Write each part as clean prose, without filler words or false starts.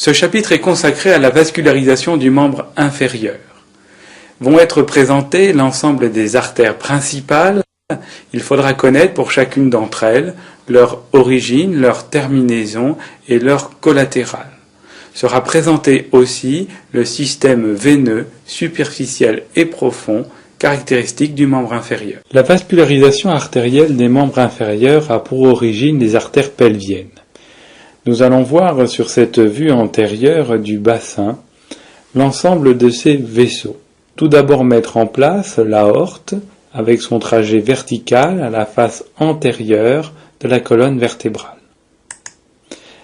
Ce chapitre est consacré à la vascularisation du membre inférieur. Vont être présentés l'ensemble des artères principales. Il faudra connaître pour chacune d'entre elles leur origine, leur terminaison et leur collatérale. Sera présenté aussi le système veineux, superficiel et profond, caractéristique du membre inférieur. La vascularisation artérielle des membres inférieurs a pour origine les artères pelviennes. Nous allons voir sur cette vue antérieure du bassin l'ensemble de ces vaisseaux. Tout d'abord mettre en place l'aorte avec son trajet vertical à la face antérieure de la colonne vertébrale.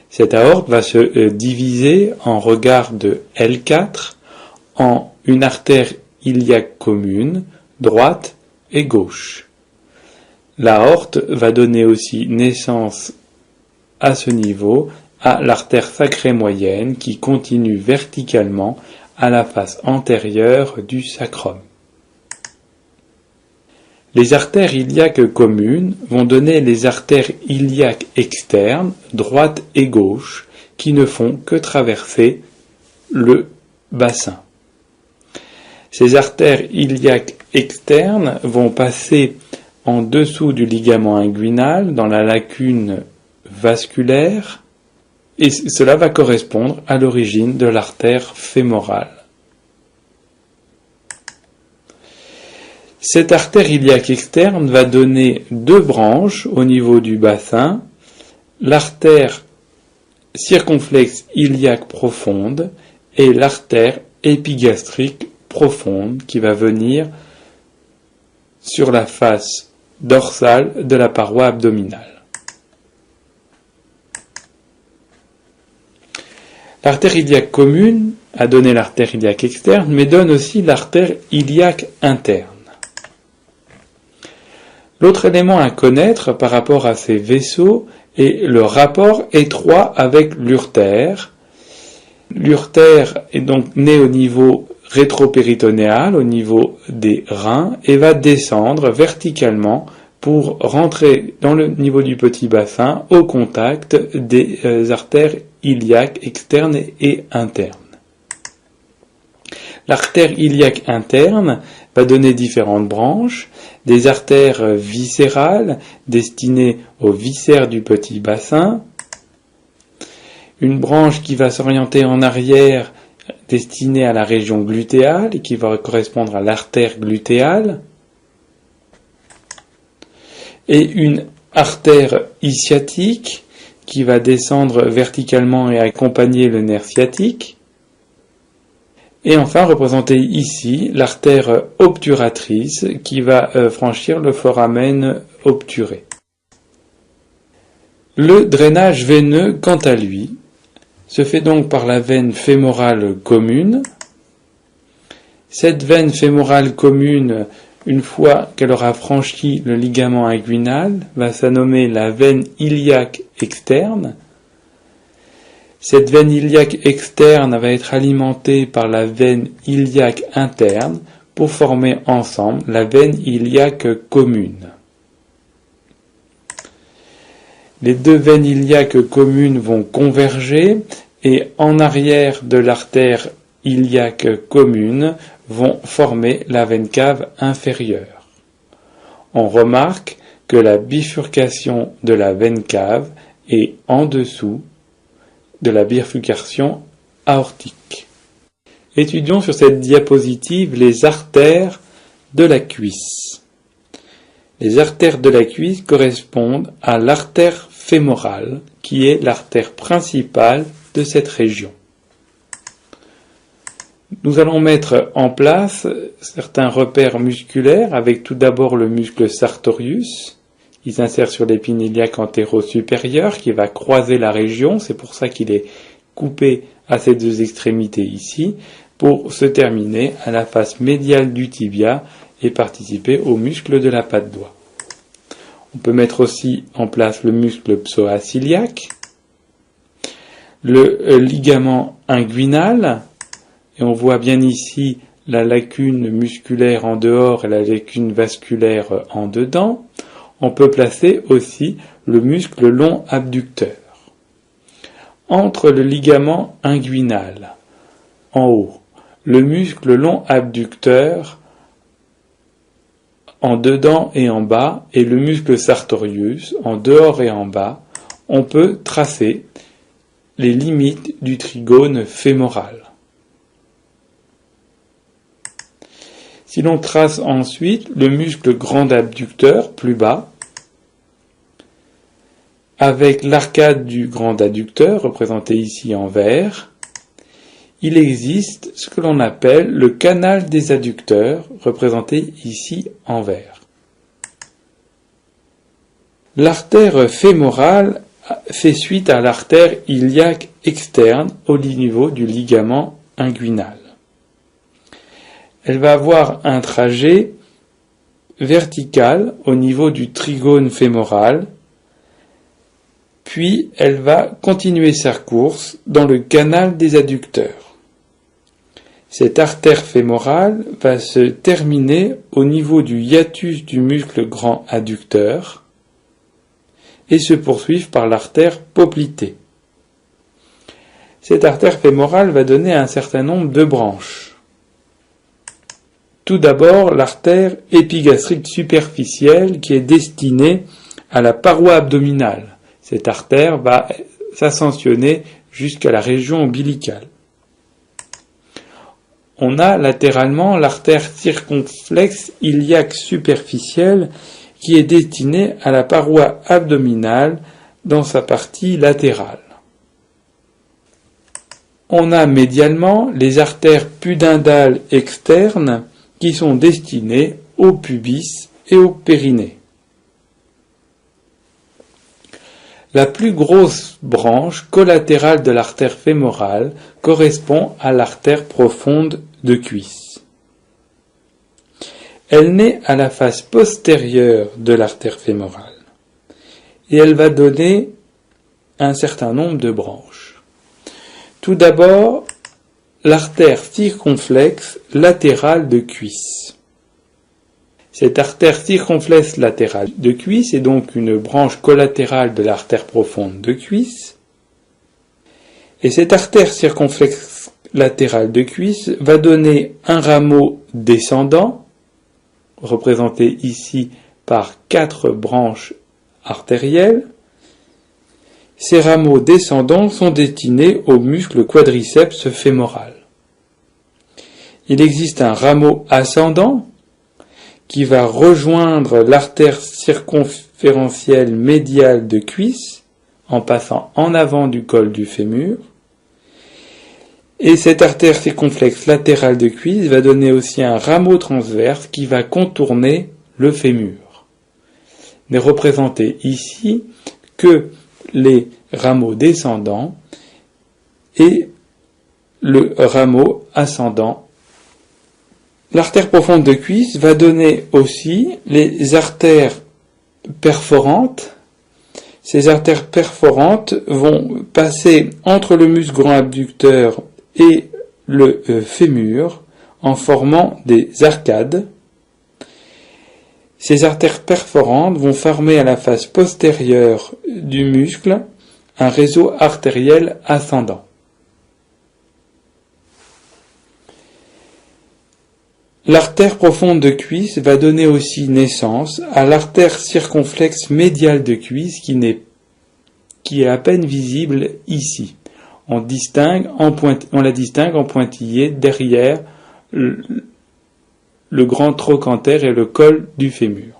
Cette aorte va se diviser en regard de L4 en une artère iliaque commune, droite et gauche. L'aorte va donner aussi naissance à ce niveau à l'artère sacrée moyenne qui continue verticalement à la face antérieure du sacrum. Les artères iliaques communes vont donner les artères iliaques externes, droite et gauche, qui ne font que traverser le bassin. Ces artères iliaques externes vont passer en dessous du ligament inguinal dans la lacune vasculaire, et cela va correspondre à l'origine de l'artère fémorale. Cette artère iliaque externe va donner deux branches au niveau du bassin, l'artère circonflexe iliaque profonde et l'artère épigastrique profonde qui va venir sur la face dorsale de la paroi abdominale. L'artère iliaque commune a donné l'artère iliaque externe, mais donne aussi l'artère iliaque interne. L'autre élément à connaître par rapport à ces vaisseaux est le rapport étroit avec l'urtère. L'urtère est donc né au niveau rétropéritonéal, au niveau des reins, et va descendre verticalement pour rentrer dans le niveau du petit bassin au contact des artères iliaques externes et internes. L'artère iliaque interne va donner différentes branches, des artères viscérales destinées aux viscères du petit bassin, une branche qui va s'orienter en arrière destinée à la région glutéale et qui va correspondre à l'artère glutéale, et une artère ischiatique qui va descendre verticalement et accompagner le nerf sciatique. Et enfin, représenter ici l'artère obturatrice qui va franchir le foramen obturé. Le drainage veineux, quant à lui, se fait donc par la veine fémorale commune. Cette veine fémorale commune, une fois qu'elle aura franchi le ligament inguinal, va se nommer la veine iliaque externe. Cette veine iliaque externe va être alimentée par la veine iliaque interne pour former ensemble la veine iliaque commune. Les deux veines iliaques communes vont converger et en arrière de l'artère iliaque commune vont former la veine cave inférieure. On remarque que la bifurcation de la veine cave est en dessous de la bifurcation aortique. Étudions sur cette diapositive les artères de la cuisse. Les artères de la cuisse correspondent à l'artère fémorale, qui est l'artère principale de cette région. Nous allons mettre en place certains repères musculaires avec tout d'abord le muscle sartorius. Il s'insère sur l'épine iliaque antéro-supérieure qui va croiser la région, c'est pour ça qu'il est coupé à ces deux extrémités ici, pour se terminer à la face médiale du tibia et participer au muscle de la patte doigt. On peut mettre aussi en place le muscle psoas iliaque, le ligament inguinal, et on voit bien ici la lacune musculaire en dehors et la lacune vasculaire en dedans. On peut placer aussi le muscle long abducteur. entre le ligament inguinal, en haut, le muscle long abducteur en dedans et en bas, et le muscle sartorius en dehors et en bas, on peut tracer les limites du trigone fémoral. Si l'on trace ensuite le muscle grand abducteur plus bas, avec l'arcade du grand adducteur représenté ici en vert, il existe ce que l'on appelle le canal des adducteurs représenté ici en vert. L'artère fémorale fait suite à l'artère iliaque externe au niveau du ligament inguinal. Elle va avoir un trajet vertical au niveau du trigone fémoral, puis elle va continuer sa course dans le canal des adducteurs. Cette artère fémorale va se terminer au niveau du hiatus du muscle grand adducteur et se poursuivre par l'artère poplitée. Cette artère fémorale va donner un certain nombre de branches. Tout d'abord, l'artère épigastrique superficielle qui est destinée à la paroi abdominale. Cette artère va s'ascensionner jusqu'à la région ombilicale. On a latéralement l'artère circonflexe iliaque superficielle qui est destinée à la paroi abdominale dans sa partie latérale. On a médialement les artères pudendales externes qui sont destinées au pubis et au périnée. La plus grosse branche collatérale de l'artère fémorale correspond à l'artère profonde de cuisse. Elle naît à la face postérieure de l'artère fémorale et elle va donner un certain nombre de branches. Tout d'abord, l'artère circonflexe latérale de cuisse. Cette artère circonflexe latérale de cuisse est donc une branche collatérale de l'artère profonde de cuisse. Et cette artère circonflexe latérale de cuisse va donner un rameau descendant, représenté ici par 4 branches artérielles. Ces rameaux descendants sont destinés au muscle quadriceps fémoral. Il existe un rameau ascendant qui va rejoindre l'artère circonférentielle médiale de cuisse en passant en avant du col du fémur. Et cette artère circonflexe latérale de cuisse va donner aussi un rameau transverse qui va contourner le fémur. N'est représenté ici que les rameaux descendants et le rameau ascendant. L'artère profonde de cuisse va donner aussi les artères perforantes. Ces artères perforantes vont passer entre le muscle grand abducteur et le fémur en formant des arcades. Ces artères perforantes vont former à la face postérieure du muscle un réseau artériel ascendant. L'artère profonde de cuisse va donner aussi naissance à l'artère circonflexe médiale de cuisse qui est à peine visible ici. On la distingue en pointillé derrière le grand trochanter et le col du fémur.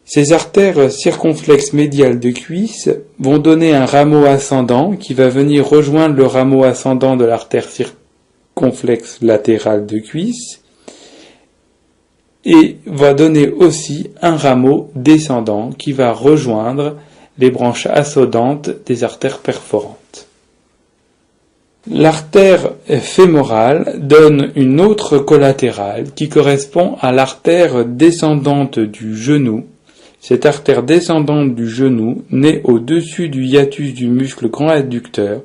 Ces artères circonflexes médiales de cuisse vont donner un rameau ascendant qui va venir rejoindre le rameau ascendant de l'artère circonflexe latérale de cuisse et va donner aussi un rameau descendant qui va rejoindre les branches ascendantes des artères perforantes. L'artère fémorale donne une autre collatérale qui correspond à l'artère descendante du genou. Cette artère descendante du genou naît au-dessus du hiatus du muscle grand adducteur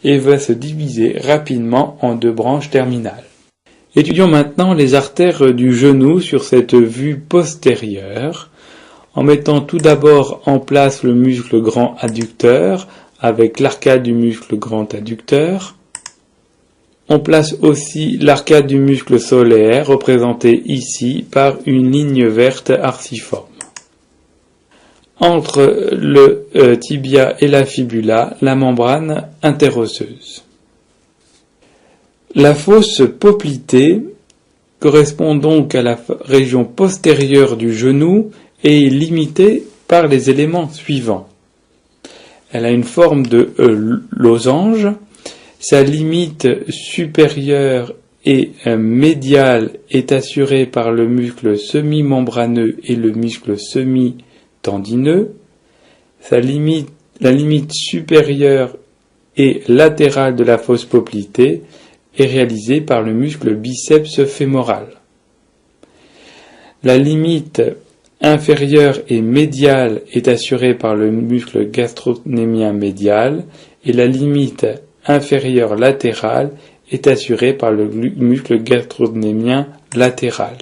et va se diviser rapidement en 2 branches terminales. Étudions maintenant les artères du genou sur cette vue postérieure, en mettant tout d'abord en place le muscle grand adducteur avec l'arcade du muscle grand adducteur. On place aussi l'arcade du muscle solaire, représentée ici par une ligne verte arciforme. Entre le tibia et la fibula, la membrane interosseuse. La fosse poplitée correspond donc à la région postérieure du genou et est limitée par les éléments suivants. Elle a une forme de losange. Sa limite supérieure et médiale est assurée par le muscle semi-membraneux et le muscle semi-tendineux. La limite supérieure et latérale de la fosse poplitée est réalisée par le muscle biceps fémoral. La limite inférieure et médiale est assurée par le muscle gastrocnémien médial et la limite inférieure latérale est assurée par le muscle gastrocnémien latéral.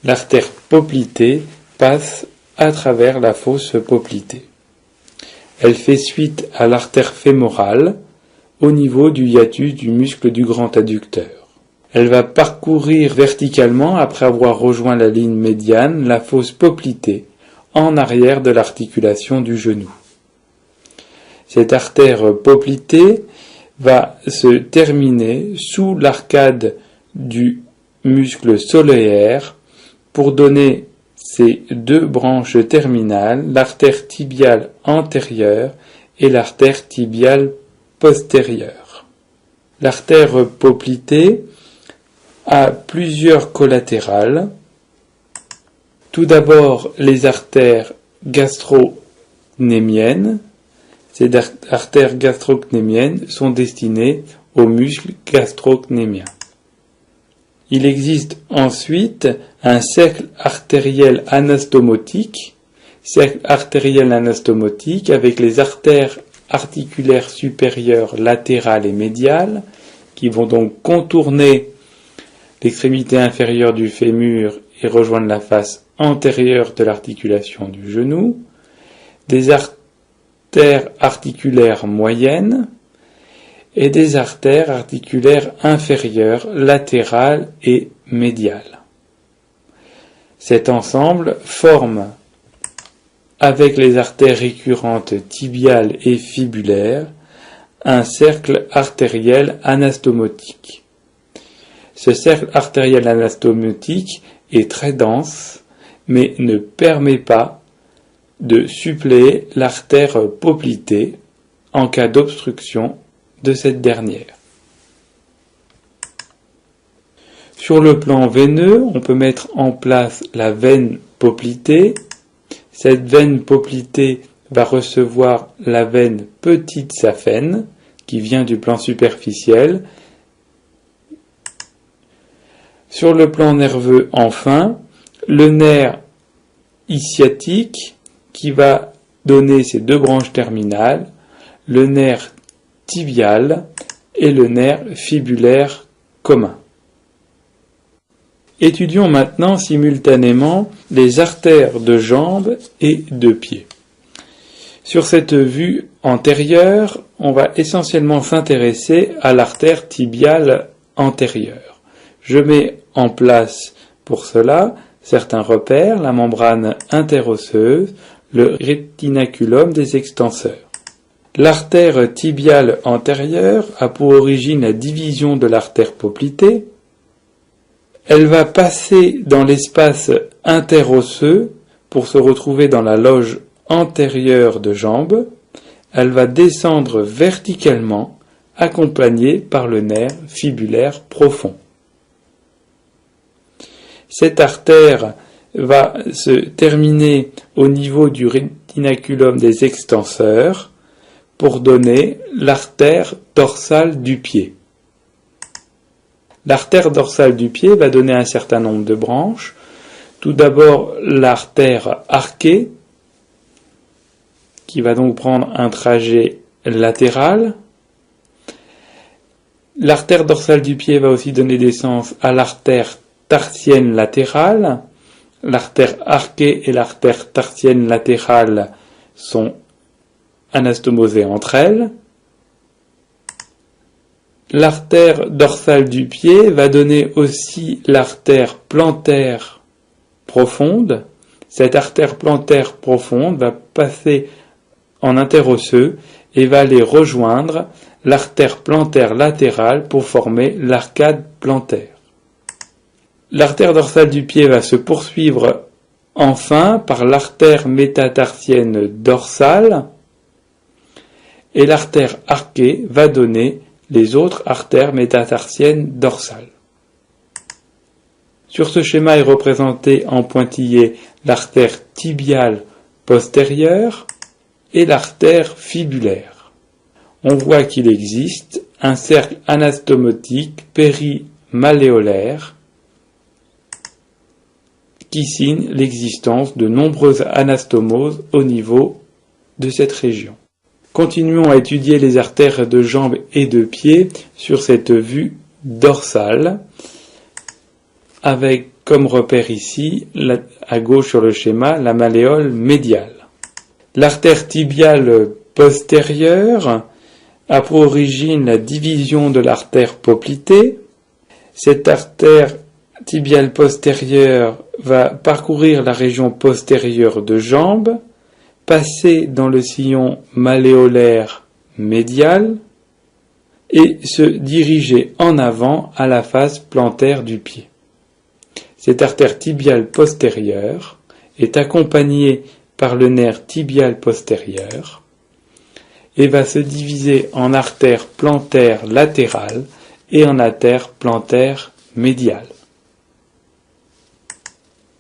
L'artère poplitée passe à travers la fosse poplitée. Elle fait suite à l'artère fémorale au niveau du hiatus du muscle du grand adducteur. Elle va parcourir verticalement, après avoir rejoint la ligne médiane, la fosse poplitée en arrière de l'articulation du genou. Cette artère poplitée va se terminer sous l'arcade du muscle solaire pour donner ces deux branches terminales, l'artère tibiale antérieure et l'artère tibiale postérieure. L'artère poplitée a plusieurs collatérales. Tout d'abord, les artères gastrocnémiennes. Ces artères gastrocnémiennes sont destinées aux muscles gastrocnémiens. Il existe ensuite un cercle artériel anastomotique, avec les artères articulaires supérieures latérales et médiales, qui vont donc contourner l'extrémité inférieure du fémur et rejoindre la face antérieure de l'articulation du genou, des artères articulaires moyennes et des artères articulaires inférieures, latérales et médiales. Cet ensemble forme, avec les artères récurrentes tibiales et fibulaires, un cercle artériel anastomotique. Ce cercle artériel anastomotique est très dense, mais ne permet pas de suppléer l'artère poplitée en cas d'obstruction de cette dernière. Sur le plan veineux, on peut mettre en place la veine poplitée. Cette veine poplitée va recevoir la veine petite saphène qui vient du plan superficiel. Sur le plan nerveux, enfin, le nerf ischiatique qui va donner ces deux branches terminales, le nerf tibial et le nerf fibulaire commun. Étudions maintenant simultanément les artères de jambes et de pieds. Sur cette vue antérieure, on va essentiellement s'intéresser à l'artère tibiale antérieure. Je mets en place pour cela certains repères, la membrane interosseuse, le rétinaculum des extenseurs. L'artère tibiale antérieure a pour origine la division de l'artère poplitée. Elle va passer dans l'espace interosseux pour se retrouver dans la loge antérieure de jambe. Elle va descendre verticalement, accompagnée par le nerf fibulaire profond. Cette artère va se terminer au niveau du rétinaculum des extenseurs pour donner l'artère dorsale du pied. L'artère dorsale du pied va donner un certain nombre de branches. Tout d'abord l'artère arquée, qui va donc prendre un trajet latéral. L'artère dorsale du pied va aussi donner naissance à l'artère tarsienne latérale. L'artère arquée et l'artère tarsienne latérale sont anastomosées entre elles. L'artère dorsale du pied va donner aussi l'artère plantaire profonde. Cette artère plantaire profonde va passer en interosseux et va aller rejoindre l'artère plantaire latérale pour former l'arcade plantaire. L'artère dorsale du pied va se poursuivre enfin par l'artère métatarsienne dorsale et l'artère arquée va donner les autres artères métatarsiennes dorsales. Sur ce schéma est représenté en pointillé l'artère tibiale postérieure et l'artère fibulaire. On voit qu'il existe un cercle anastomotique périmalléolaire qui signe l'existence de nombreuses anastomoses au niveau de cette région. Continuons à étudier les artères de jambes et de pieds sur cette vue dorsale, avec comme repère ici, à gauche sur le schéma, la malléole médiale. L'artère tibiale postérieure a pour origine la division de l'artère poplitée. Cette artère tibiale postérieure va parcourir la région postérieure de jambe, passer dans le sillon malléolaire médial et se diriger en avant à la face plantaire du pied. Cette artère tibiale postérieure est accompagnée par le nerf tibial postérieur et va se diviser en artère plantaire latérale et en artère plantaire médiale.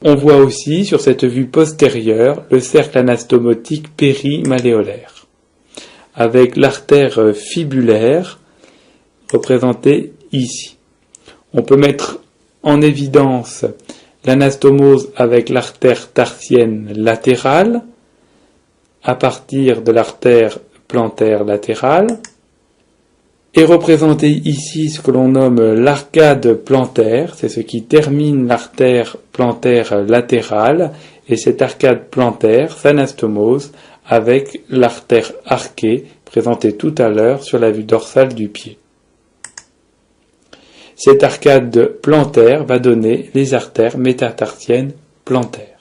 On voit aussi sur cette vue postérieure le cercle anastomotique périmalléolaire, avec l'artère fibulaire représentée ici. On peut mettre en évidence l'anastomose avec l'artère tarsienne latérale, à partir de l'artère plantaire latérale, est représenté ici ce que l'on nomme l'arcade plantaire, c'est ce qui termine l'artère plantaire latérale, et cette arcade plantaire s'anastomose avec l'artère arquée, présentée tout à l'heure sur la vue dorsale du pied. Cette arcade plantaire va donner les artères métatarsiennes plantaires.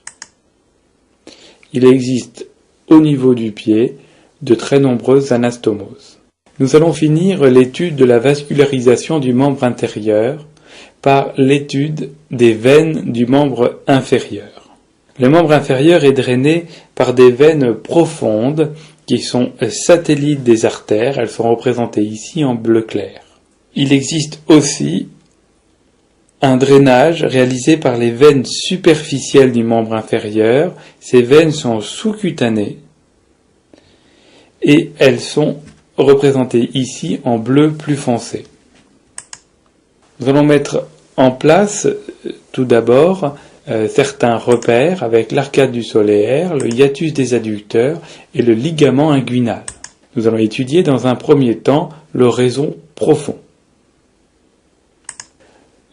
Il existe au niveau du pied de très nombreuses anastomoses. Nous allons finir l'étude de la vascularisation du membre intérieur par l'étude des veines du membre inférieur. Le membre inférieur est drainé par des veines profondes qui sont satellites des artères. Elles sont représentées ici en bleu clair. Il existe aussi un drainage réalisé par les veines superficielles du membre inférieur. Ces veines sont sous-cutanées et elles sont représentées ici en bleu plus foncé. Nous allons mettre en place tout d'abord certains repères avec l'arcade du solaire, le hiatus des adducteurs et le ligament inguinal. Nous allons étudier dans un premier temps le réseau profond.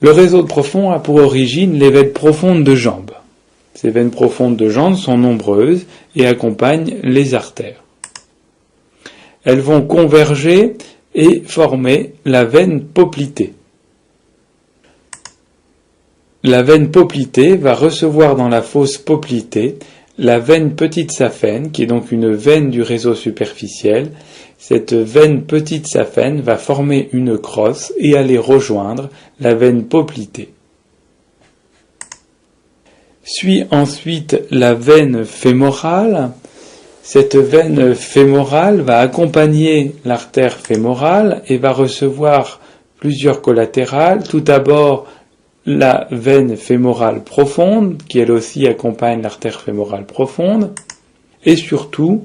Le réseau profond a pour origine les veines profondes de jambes. Ces veines profondes de jambes sont nombreuses et accompagnent les artères. Elles vont converger et former la veine poplitée. La veine poplitée va recevoir dans la fosse poplitée la veine petite saphène, qui est donc une veine du réseau superficiel. Cette veine petite saphène va former une crosse et aller rejoindre la veine poplitée. Suit ensuite la veine fémorale. Cette veine fémorale va accompagner l'artère fémorale et va recevoir plusieurs collatérales. Tout d'abord, la veine fémorale profonde, qui elle aussi accompagne l'artère fémorale profonde, et surtout,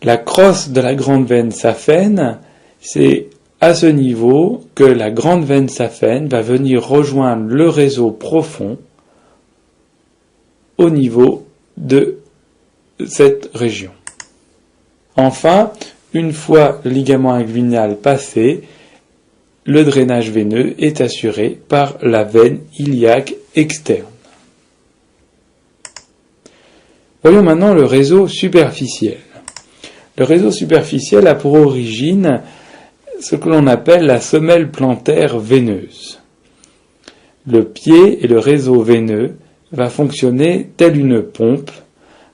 la crosse de la grande veine saphène. C'est à ce niveau que la grande veine saphène va venir rejoindre le réseau profond au niveau de cette région. Enfin, une fois le ligament inguinal passé, le drainage veineux est assuré par la veine iliaque externe. Voyons maintenant le réseau superficiel. Le réseau superficiel a pour origine ce que l'on appelle la semelle plantaire veineuse. Le pied et le réseau veineux va fonctionner tel une pompe.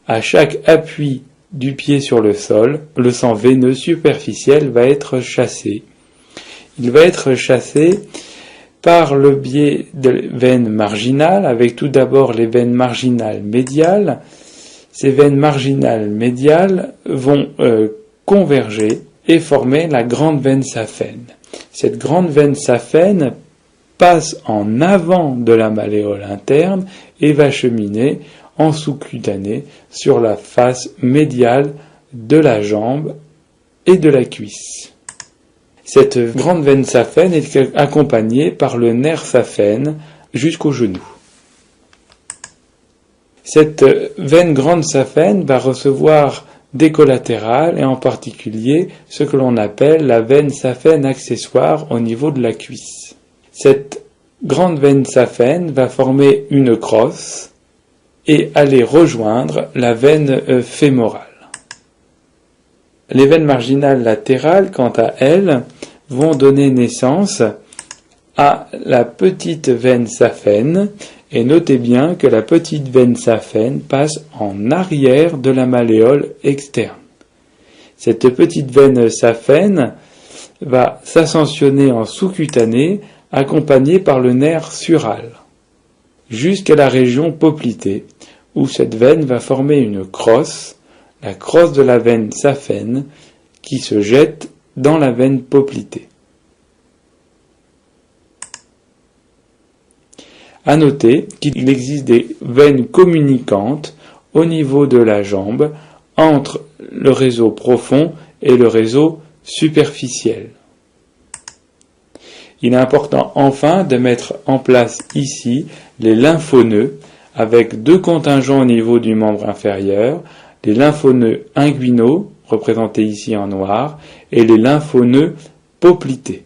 À chaque appui du pied sur le sol, le sang veineux superficiel va être chassé. Il va être chassé par le biais de veines marginales, avec tout d'abord les veines marginales médiales. Ces veines marginales médiales vont converger et former la grande veine saphène. Cette grande veine saphène passe en avant de la malléole interne et va cheminer en sous-cutané sur la face médiale de la jambe et de la cuisse. Cette grande veine saphène est accompagnée par le nerf saphène jusqu'au genou. Cette veine grande saphène va recevoir des collatérales et en particulier ce que l'on appelle la veine saphène accessoire au niveau de la cuisse. Cette grande veine saphène va former une crosse et aller rejoindre la veine fémorale. Les veines marginales latérales, quant à elles, vont donner naissance à la petite veine saphène, et notez bien que la petite veine saphène passe en arrière de la malléole externe. Cette petite veine saphène va s'ascensionner en sous-cutané, accompagnée par le nerf sural, jusqu'à la région poplitée, où cette veine va former une crosse, la crosse de la veine saphène, qui se jette dans la veine poplitée. À noter qu'il existe des veines communicantes au niveau de la jambe entre le réseau profond et le réseau superficiel. Il est important enfin de mettre en place ici les lymphoneux avec deux contingents au niveau du membre inférieur, les lymphoneux inguinaux, représentés ici en noir, et les lymphoneux poplités.